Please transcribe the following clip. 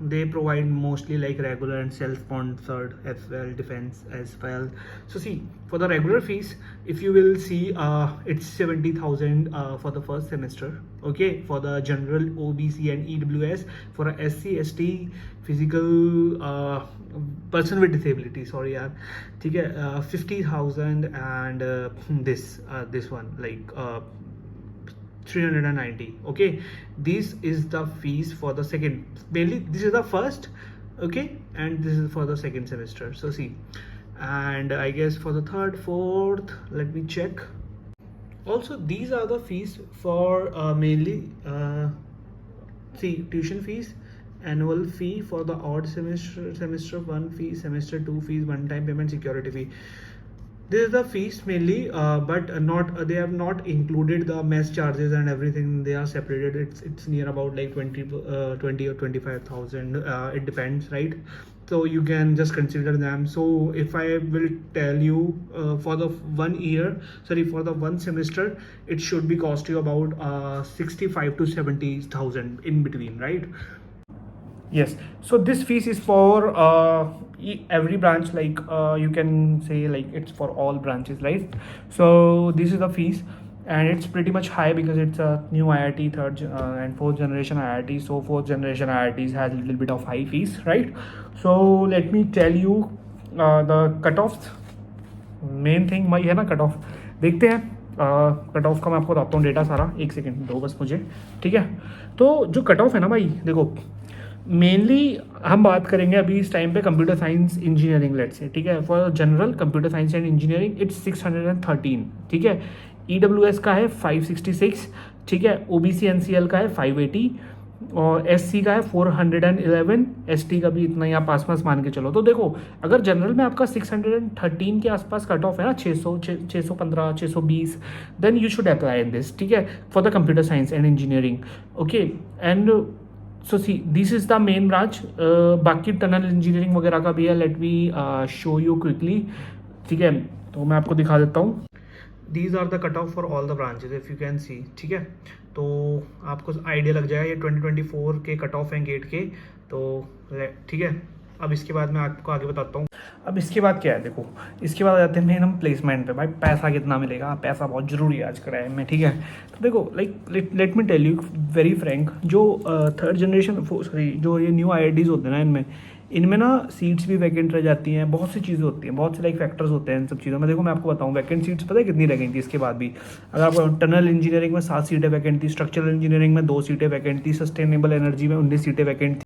They provide mostly like regular and self-sponsored as well, defense as well. So see, for the regular fees, if you will see, it's 70,000 for the first semester. Okay, for the general OBC and EWS, for a SC ST physical person with disability, sorry यार, ठीक है, 50,000 and this one like 390. Okay, this is the fees for the second, mainly this is the first, okay, and this is for the second semester. So see, and I guess for the third, fourth, let me check. Also these are the fees for mainly see, tuition fees, annual fee for the odd semester 1 fee, semester 2 fees, one time payment, security fee. This is the fees mainly, but not they have not included the mess charges and everything. They are separated. It's near about like 20 or 25,000. It depends, right? So you can just consider them. So if I will tell you, for the 1 year, sorry, for the one semester, it should be cost you about 65 to 70,000 in between, right? Yes, so this fees is for every branch, like you can say like it's for all branches, right? So this is the fees, and it's pretty much high because it's a new IIT, third and fourth generation IIT. So fourth generation IITs has a little bit of high fees, right? So let me tell you the cutoffs. Main thing वही है ना, cut off देखते हैं। Cut off का मैं आपको बताता हूँ डेटा सारा, एक सेकेंड दो बस मुझे, ठीक है। तो जो कट ऑफ है ना भाई, देखो मेनली हम बात करेंगे अभी इस टाइम पे कंप्यूटर साइंस इंजीनियरिंग लेट से, ठीक है। For general computer science and engineering it's 613, ठीक है। EWS का है 566, ठीक है। OBC NCL का है 580 और SC का है 411, ST का भी इतना ही आप आसपास मान के चलो। तो देखो, अगर जनरल में आपका 613 के आसपास कट ऑफ है ना, 615, 620, then you should apply in this, ठीक है, for the computer science and engineering, okay. And so see, this is the main branch. बाकी टनल इंजीनियरिंग वगैरह का भी है, let me show you quickly, ठीक है। तो मैं आपको दिखा देता हूँ। These are the cut off for all the branches, if you can see, ठीक है। तो आपको आइडिया लग जाएगा, ये 2024 के कट ऑफ हैं गेट के, तो ठीक है। अब इसके बाद मैं आपको आगे बताता हूँ। अब इसके बाद क्या है, देखो इसके बाद आ जाते हैं मेन हम प्लेसमेंट पे। भाई पैसा कितना मिलेगा, पैसा बहुत ज़रूरी है आज के टाइम में, ठीक है। तो देखो like let me tell you very frank, जो थर्ड जनरेशन, सॉरी, जो ये न्यू IITs होते हैं ना, इनमें ना सीट्स भी वैकेंट रह जाती हैं, बहुत सी चीज़ें होती हैं, बहुत से लाइक फैक्टर्स होते हैं इन सब चीज़ों में। देखो मैं आपको बताऊं, वैकेंट सीट्स पता है कितनी रह गई थी इसके बाद भी। अगर आपको टनल इंजीनियरिंग में 7 सीटें वैकेंट थी, स्ट्रक्चरल इंजीनियरिंग में 2 सीटें वैकेंट थी, सस्टेनेबल एनर्जी में 19 सीटें वैकेंट थी।